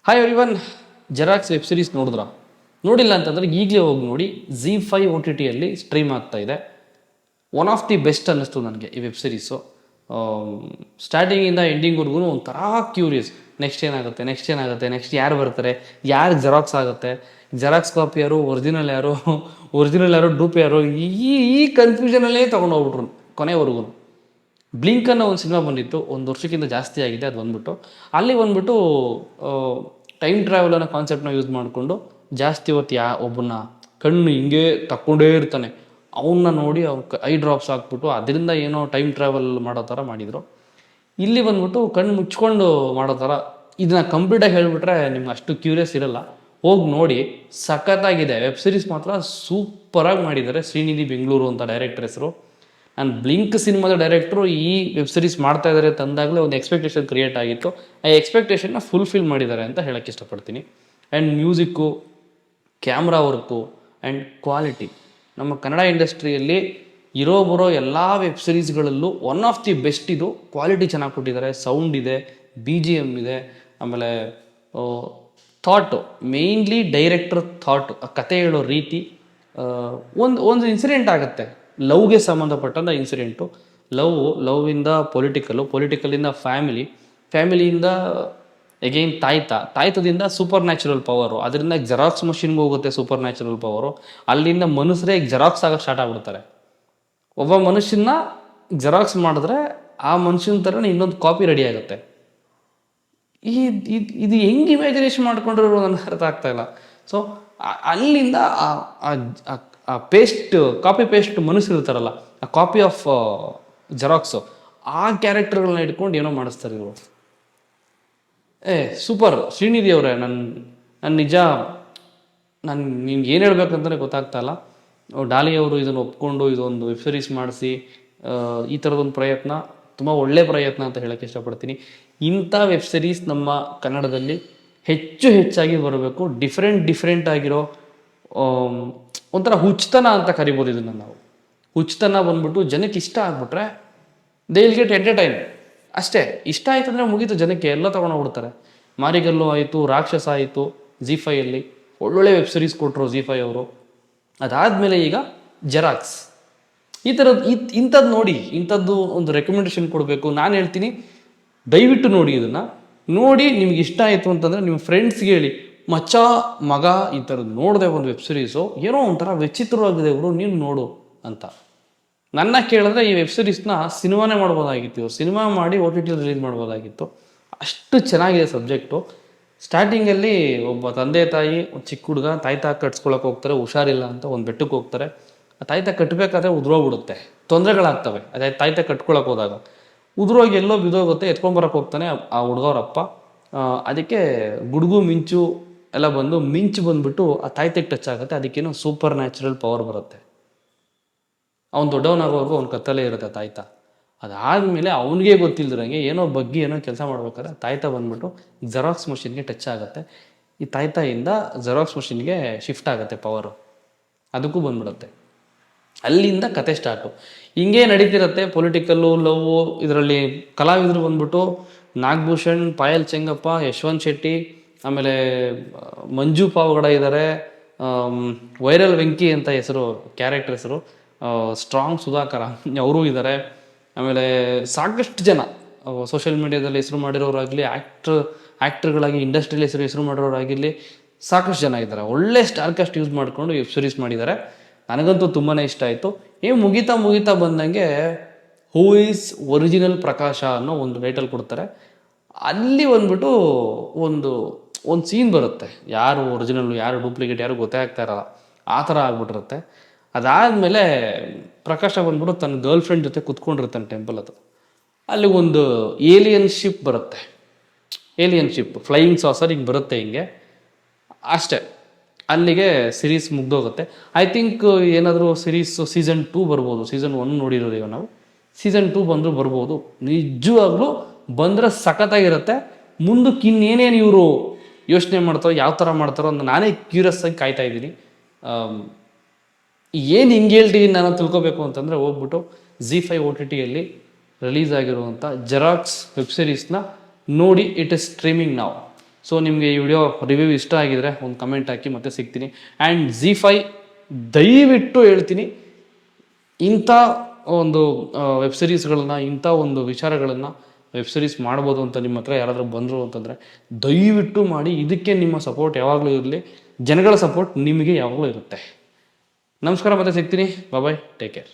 Hi everyone. Xerox web series ನೋಡಿದ್ರಾ? ನೋಡಿಲ್ಲ ಅಂತಂದರೆ ಈಗಲೇ ಹೋಗಿ ನೋಡಿ. ZEE5 OTTಯಲ್ಲಿ ಸ್ಟ್ರೀಮ್ ಆಗ್ತಾ ಇದೆ. ಒನ್ ಆಫ್ ದಿ ಬೆಸ್ಟ್ ಅನ್ನಿಸ್ತು ನನಗೆ ಈ ವೆಬ್ ಸೀರೀಸು. ಸ್ಟಾರ್ಟಿಂಗಿಂದ ಎಂಡಿಂಗ್ವರೆಗೂ ಒಂಥರ ಕ್ಯೂರಿಯಸ್. ನೆಕ್ಸ್ಟ್ ಏನಾಗುತ್ತೆ, ನೆಕ್ಸ್ಟ್ ಯಾರು ಬರ್ತಾರೆ, ಯಾರು ಜೆರಾಕ್ಸ್ ಆಗುತ್ತೆ, ಜೆರಾಕ್ಸ್ ಕಾಪಿ ಯಾರು, ಒರಿಜಿನಲ್ ಯಾರು ಡೂಪ್ ಯಾರು, ಈ ಕನ್ಫ್ಯೂಷನಲ್ಲೇ ತೊಗೊಂಡು ಹೋಗ್ಬಿಟ್ರು ಕೊನೆವರೆಗೂ. ಬ್ಲಿಂಕ್ ಅನ್ನೋ ಒಂದು ಸಿನಿಮಾ ಬಂದಿತ್ತು, 1 ವರ್ಷಕ್ಕಿಂತ ಜಾಸ್ತಿ ಆಗಿದೆ. ಅದು ಬಂದ್ಬಿಟ್ಟು ಅಲ್ಲಿ ಬಂದ್ಬಿಟ್ಟು ಟೈಮ್ ಟ್ರಾವೆಲ್ ಅನ್ನೋ ಕಾನ್ಸೆಪ್ಟ್ನ ಯೂಸ್ ಮಾಡಿಕೊಂಡು ಜಾಸ್ತಿ ಹೊತ್ತು ಒಬ್ಬನ್ನ ಕಣ್ಣು ಹಿಂಗೆ ತಕ್ಕೊಂಡೇ ಇರ್ತಾನೆ, ಅವನ್ನ ನೋಡಿ ಐ ಡ್ರಾಪ್ಸ್ ಹಾಕ್ಬಿಟ್ಟು ಅದರಿಂದ ಏನೋ ಟೈಮ್ ಟ್ರಾವೆಲ್ ಮಾಡೋ ಥರ ಮಾಡಿದರು. ಇಲ್ಲಿ ಬಂದ್ಬಿಟ್ಟು ಕಣ್ಣು ಮುಚ್ಕೊಂಡು ಮಾಡೋ ಥರ. ಇದನ್ನ ಕಂಪ್ಲೀಟಾಗಿ ಹೇಳಿಬಿಟ್ರೆ ನಿಮ್ಗೆ ಅಷ್ಟು ಕ್ಯೂರಿಯಸ್ ಇರಲ್ಲ, ಹೋಗಿ ನೋಡಿ. ಸಖತ್ತಾಗಿದೆ ವೆಬ್ ಸೀರೀಸ್, ಮಾತ್ರ ಸೂಪರಾಗಿ ಮಾಡಿದ್ದಾರೆ. ಶ್ರೀನಿಧಿ ಬೆಂಗಳೂರು ಅಂತ ಡೈರೆಕ್ಟರ್ ಹೆಸರು. ಆ್ಯಂಡ್ ಬ್ಲಿಂಕ್ ಸಿನಿಮಾದ ಡೈರೆಕ್ಟ್ರು ಈ ವೆಬ್ ಸೀರೀಸ್ ಮಾಡ್ತಾ ಇದ್ದಾರೆ ತಂದಾಗಲೇ ಒಂದು ಎಕ್ಸ್ಪೆಕ್ಟೇಷನ್ ಕ್ರಿಯೇಟ್ ಆಗಿತ್ತು. ಆ ಎಕ್ಸ್ಪೆಕ್ಟೇಷನ್ನ ಫುಲ್ಫಿಲ್ ಮಾಡಿದ್ದಾರೆ ಅಂತ ಹೇಳೋಕ್ಕೆ ಇಷ್ಟಪಡ್ತೀನಿ. And music, camera work and quality, ನಮ್ಮ ಕನ್ನಡ ಇಂಡಸ್ಟ್ರಿಯಲ್ಲಿ ಬರೋ ಎಲ್ಲ ವೆಬ್ ಸೀರೀಸ್ಗಳಲ್ಲೂ ಒನ್ ಆಫ್ ದಿ ಬೆಸ್ಟ್ ಇದು. ಕ್ವಾಲಿಟಿ ಚೆನ್ನಾಗಿ ಕೊಟ್ಟಿದ್ದಾರೆ, ಸೌಂಡ್ ಇದೆ, BGM ಇದೆ, ಆಮೇಲೆ ಥಾಟು, ಮೇಯ್ನ್ಲಿ ಡೈರೆಕ್ಟರ್ ಥಾಟ್, ಆ ಕತೆ ಹೇಳೋ ರೀತಿ. ಒಂದು ಇನ್ಸಿಡೆಂಟ್ ಆಗುತ್ತೆ, ಲವ್ಗೆ ಸಂಬಂಧಪಟ್ಟಂಥ ಇನ್ಸಿಡೆಂಟು. ಲವ್ವಿಂದ ಪೊಲಿಟಿಕಲಿಂದ ಫ್ಯಾಮಿಲಿಯಿಂದ ಎಗೈನ್ ತಾಯ್ತದಿಂದ ಸೂಪರ್ ನ್ಯಾಚುರಲ್ ಪವರು, ಅದರಿಂದ ಜೆರಾಕ್ಸ್ ಮಷಿನ್ಗೆ ಹೋಗುತ್ತೆ ಸೂಪರ್ ನ್ಯಾಚುರಲ್ ಪವರು. ಅಲ್ಲಿಂದ ಮನುಷ್ಯರೇ ಜೆರಾಕ್ಸ್ ಆಗೋಕ್ಕೆ ಸ್ಟಾರ್ಟ್ ಆಗ್ಬಿಡ್ತಾರೆ. ಒಬ್ಬ ಮನುಷ್ಯನ ಜೆರಾಕ್ಸ್ ಮಾಡಿದ್ರೆ ಆ ಮನುಷ್ಯನ ಥರನೇ ಇನ್ನೊಂದು ಕಾಪಿ ರೆಡಿ ಆಗುತ್ತೆ. ಇದು ಹೆಂಗೆ ಇಮ್ಯಾಜಿನೇಷನ್ ಮಾಡ್ಕೊಂಡಿರೋ ನನಗೆ ಅರ್ಥ ಆಗ್ತಾಯಿಲ್ಲ. ಸೊ ಅಲ್ಲಿಂದ ಆ ಕಾಪಿ ಪೇಸ್ಟ್ ಮನುಷ್ಯರು ಇರ್ತಾರಲ್ಲ, ಆ ಕಾಪಿ ಆಫ್ ಜೆರಾಕ್ಸು, ಆ ಕ್ಯಾರೆಕ್ಟರ್ಗಳನ್ನ ಇಟ್ಕೊಂಡು ಏನೋ ಮಾಡಿಸ್ತಾರೆ ಇವರು. ಸೂಪರ್. ಶ್ರೀನಿಧಿ ಅವರೇ, ನಾನು ನಿಮ್ಗೆ ಏನು ಹೇಳ್ಬೇಕಂತಲೇ ಗೊತ್ತಾಗ್ತಾಯಿಲ್ಲ. ಡಾಲಿ ಅವರು ಇದನ್ನು ಒಪ್ಕೊಂಡು ಇದೊಂದು ವೆಬ್ ಸೀರೀಸ್ ಮಾಡಿಸಿ ಈ ಥರದೊಂದು ಪ್ರಯತ್ನ ತುಂಬ ಒಳ್ಳೆಯ ಪ್ರಯತ್ನ ಅಂತ ಹೇಳೋಕ್ಕೆ ಇಷ್ಟಪಡ್ತೀನಿ. ಇಂಥ ವೆಬ್ ಸೀರೀಸ್ ನಮ್ಮ ಕನ್ನಡದಲ್ಲಿ ಹೆಚ್ಚಾಗಿ ಬರಬೇಕು. ಡಿಫ್ರೆಂಟ್ ಆಗಿರೋ ಒಂಥರ ಹುಚ್ಚತನ ಅಂತ ಕರಿಬೋದು ಇದನ್ನು ನಾವು. ಹುಚ್ಚತನ ಬಂದ್ಬಿಟ್ಟು ಜನಕ್ಕೆ ಇಷ್ಟ ಆಗ್ಬಿಟ್ರೆ ದೇ ವಿಲ್ ಗೆಟ್ ಎಂಟರ್ಟೈನ್ ಅಷ್ಟೇ. ಇಷ್ಟ ಆಯ್ತು ಅಂದರೆ ಮುಗೀತು, ಜನಕ್ಕೆ ಎಲ್ಲ ತೊಗೊಂಡೋಗ್ಬಿಡ್ತಾರೆ. ಮಾರಿಗಲ್ಲು ಆಯಿತು, ರಾಕ್ಷಸ ಆಯಿತು, ZEE5 ಒಳ್ಳೊಳ್ಳೆ ವೆಬ್ ಸೀರೀಸ್ ಕೊಟ್ಟರು ZEE5 ಅವರು. ಅದಾದಮೇಲೆ ಈಗ ಜೆರಾಕ್ಸ್. ಇಂಥದ್ದು ನೋಡಿ, ಇಂಥದ್ದು ಒಂದು ರೆಕಮೆಂಡೇಶನ್ ಕೊಡಬೇಕು. ನಾನು ಹೇಳ್ತೀನಿ, ದಯವಿಟ್ಟು ನೋಡಿ. ಇದನ್ನು ನೋಡಿ ನಿಮ್ಗೆ ಇಷ್ಟ ಆಯಿತು ಅಂತಂದರೆ ನಿಮ್ಮ ಫ್ರೆಂಡ್ಸ್ಗೆ ಹೇಳಿ, ಮಚ್ಚ ಮಗ ಈ ಥರದ್ದು ನೋಡಿದೆ ಒಂದು ವೆಬ್ ಸೀರೀಸು, ಏನೋ ಒಂಥರ ವಿಚಿತ್ರವಾಗಿದೆ ಇವರು, ನೀನು ನೋಡು ಅಂತ. ನನ್ನ ಕೇಳಿದ್ರೆ ಈ ವೆಬ್ ಸೀರೀಸ್ನ ಸಿನಿಮಾನೇ ಮಾಡ್ಬೋದಾಗಿತ್ತು, ಸಿನಿಮಾ ಮಾಡಿ OTT ರಿಲೀಸ್ ಮಾಡ್ಬೋದಾಗಿತ್ತು. ಅಷ್ಟು ಚೆನ್ನಾಗಿದೆ ಸಬ್ಜೆಕ್ಟು. ಸ್ಟಾರ್ಟಿಂಗಲ್ಲಿ ಒಬ್ಬ ತಂದೆ ತಾಯಿ, ಒಂದು ಚಿಕ್ಕ ಹುಡುಗ ತಾಯ್ತ ಕಟ್ಸ್ಕೊಳಕ್ಕೆ ಹೋಗ್ತಾರೆ, ಹುಷಾರಿಲ್ಲ ಅಂತ ಒಂದು ಬೆಟ್ಟಕ್ಕೆ ಹೋಗ್ತಾರೆ. ಆ ತಾಯ್ತ ಕಟ್ಟಬೇಕಾದ್ರೆ ಉದುರೋಗ್ಬಿಡುತ್ತೆ, ತೊಂದರೆಗಳಾಗ್ತವೆ. ಅದೇ ತಾಯ್ತ ಕಟ್ಕೊಳಕ್ಕೆ ಹೋದಾಗ ಉದುರೋಗಿ ಎಲ್ಲೋ ಬಿದ್ದೋಗುತ್ತೆ, ಎತ್ಕೊಂಬರಕ್ಕೆ ಹೋಗ್ತಾನೆ ಆ ಹುಡುಗವ್ರಪ್ಪ. ಅದಕ್ಕೆ ಗುಡುಗು ಮಿಂಚು ಎಲ್ಲ ಮಿಂಚು ಬಂದ್ಬಿಟ್ಟು ಆ ತಾಯ್ತಿಗೆ ಟಚ್ ಆಗುತ್ತೆ, ಅದಕ್ಕೇನೋ ಸೂಪರ್ ನ್ಯಾಚುರಲ್ ಪವರ್ ಬರುತ್ತೆ. ಅವ್ನು ದೊಡ್ಡವನಾಗೋವರೆಗೂ ಅವ್ನ ಕತ್ತಲೇ ಇರುತ್ತೆ ತಾಯ್ತ. ಅದಾದಮೇಲೆ ಅವನಿಗೆ ಗೊತ್ತಿಲ್ದಿರಂಗೆ ಏನೋ ಕೆಲಸ ಮಾಡ್ಬೇಕಾದ್ರೆ ತಾಯ್ತ ಬಂದ್ಬಿಟ್ಟು ಜೆರಾಕ್ಸ್ ಮಷಿನ್ಗೆ ಟಚ್ ಆಗುತ್ತೆ. ಈ ತಾಯ್ತಾಯಿಂದ ಜೆರಾಕ್ಸ್ ಮಷಿನ್ಗೆ ಶಿಫ್ಟ್ ಆಗುತ್ತೆ ಪವರು, ಅದಕ್ಕೂ ಬಂದ್ಬಿಡುತ್ತೆ. ಅಲ್ಲಿಂದ ಕತೆ ಸ್ಟಾರ್ಟು. ಹಿಂಗೆ ನಡೀತಿರುತ್ತೆ. ಪೊಲಿಟಿಕಲ್ಲು, ಲವ್. ಇದರಲ್ಲಿ ಕಲಾವಿದರು ಬಂದ್ಬಿಟ್ಟು ನಾಗಭೂಷಣ್, ಪಾಯಲ್ ಚೆಂಗಪ್ಪ, ಯಶವಂತ್ ಶೆಟ್ಟಿ, ಆಮೇಲೆ ಮಂಜು ಪಾವಗಡ ಇದ್ದಾರೆ, ವೈರಲ್ ವೆಂಕಿ ಅಂತ ಕ್ಯಾರೆಕ್ಟರ್ ಹೆಸರು, ಸ್ಟ್ರಾಂಗ್ ಸುಧಾಕರ ಅವರೂ ಇದ್ದಾರೆ. ಆಮೇಲೆ ಸಾಕಷ್ಟು ಜನ ಸೋಷಿಯಲ್ ಮೀಡಿಯಾದಲ್ಲಿ ಹೆಸರು ಮಾಡಿರೋರಾಗಲಿ, ಆ್ಯಕ್ಟರ್ಗಳಾಗಿ ಇಂಡಸ್ಟ್ರಿಯಲ್ಲಿ ಹೆಸರು ಮಾಡಿರೋರಾಗಿರಲಿ, ಸಾಕಷ್ಟು ಜನ ಇದ್ದಾರೆ. ಒಳ್ಳೆ ಸ್ಟಾರ್ ಕಾಸ್ಟ್ ಯೂಸ್ ಮಾಡಿಕೊಂಡು ವೆಬ್ ಸೀರೀಸ್ ಮಾಡಿದ್ದಾರೆ. ನನಗಂತೂ ತುಂಬಾ ಇಷ್ಟ ಆಯಿತು. ಮುಗಿತಾ ಬಂದಂಗೆ ಹೂ ಈಸ್ ಒರಿಜಿನಲ್ ಪ್ರಕಾಶ ಅನ್ನೋ ಒಂದು ಟೈಟಲ್ ಕೊಡ್ತಾರೆ. ಅಲ್ಲಿ ಬಂದ್ಬಿಟ್ಟು ಒಂದು ಸೀನ್ ಬರುತ್ತೆ, ಯಾರು ಒರಿಜಿನಲ್ಲು ಯಾರು ಡೂಪ್ಲಿಕೇಟ್ ಯಾರು ಗೊತ್ತೇ ಆಗ್ತಾ ಇರಲ್ಲ, ಆ ಥರ ಆಗ್ಬಿಟ್ಟಿರುತ್ತೆ. ಅದಾದಮೇಲೆ ಪ್ರಕಾಶ ಬಂದ್ಬಿಟ್ಟು ತನ್ನ ಗರ್ಲ್ ಫ್ರೆಂಡ್ ಜೊತೆ ಕುತ್ಕೊಂಡಿರ್ತಾನೆ ಟೆಂಪಲ್ ಹತ್ರ. ಅಲ್ಲಿ ಒಂದು ಏಲಿಯನ್ ಶಿಪ್ ಬರುತ್ತೆ, ಫ್ಲೈಯಿಂಗ್ ಸಾಸರ್ ಹಿಂಗೆ ಬರುತ್ತೆ ಹಿಂಗೆ. ಅಷ್ಟೇ, ಅಲ್ಲಿಗೆ ಸಿರೀಸ್ ಮುಗ್ದೋಗುತ್ತೆ. ಐ ಥಿಂಕ್ ಏನಾದರೂ ಸೀಸನ್ 2 ಬರ್ಬೋದು. ಸೀಸನ್ 1 ನೋಡಿರೋದು ನಾವು. ಸೀಸನ್ 2 ಬಂದರೂ ಬರ್ಬೋದು. ನಿಜವಾಗ್ಲೂ ಬಂದರೆ ಸಖತ್ತಾಗಿರುತ್ತೆ. ಮುಂದಕ್ಕೆ ಇನ್ನೇನೇನು ಇವರು ಯೋಚನೆ ಮಾಡ್ತಾರೋ, ಯಾವ ಥರ ಮಾಡ್ತಾರೋ ಅಂತ ನಾನೇ ಕ್ಯೂರಿಯಸ್ ಆಗಿ ಕಾಯ್ತಾ ಇದ್ದೀನಿ. ಏನು ಹಿಂಗೆ ಹೇಳ್ತೀನಿ ನಾನು ತಿಳ್ಕೊಬೇಕು ಅಂತಂದರೆ ಹೋಗ್ಬಿಟ್ಟು ZEE5 OTTಯಲ್ಲಿ ರಿಲೀಸ್ ಆಗಿರುವಂಥ ಜೆರಾಕ್ಸ್ ವೆಬ್ ಸೀರೀಸ್ನ ನೋಡಿ. ಇಟ್ ಇಸ್ ಸ್ಟ್ರೀಮಿಂಗ್ ನಾವು. ಸೊ ನಿಮಗೆ ಈ ವಿಡಿಯೋ ರಿವ್ಯೂ ಇಷ್ಟ ಆಗಿದರೆ ಒಂದು ಕಮೆಂಟ್ ಹಾಕಿ ಮತ್ತೆ ಸಿಗ್ತೀನಿ. ಆ್ಯಂಡ್ ZEE5 ದಯವಿಟ್ಟು ಹೇಳ್ತೀನಿ, ಇಂಥ ಒಂದು ವೆಬ್ ಸೀರೀಸ್ಗಳನ್ನ, ಇಂಥ ಒಂದು ವಿಚಾರಗಳನ್ನು ವೆಬ್ ಸೀರೀಸ್ ಮಾಡ್ಬೋದು ಅಂತ ನಿಮ್ಮ ಹತ್ರ ಯಾರಾದರೂ ಬಂದರು ಅಂತಂದರೆ ದಯವಿಟ್ಟು ಮಾಡಿ. ಇದಕ್ಕೆ ನಿಮ್ಮ ಸಪೋರ್ಟ್ ಯಾವಾಗಲೂ ಇರಲಿ, ಜನಗಳ ಸಪೋರ್ಟ್ ನಿಮಗೆ ಯಾವಾಗಲೂ ಇರುತ್ತೆ. ನಮಸ್ಕಾರ, ಮತ್ತೆ ಸಿಗ್ತೀನಿ. ಬಾಯ್, ಟೇಕ್ ಕೇರ್.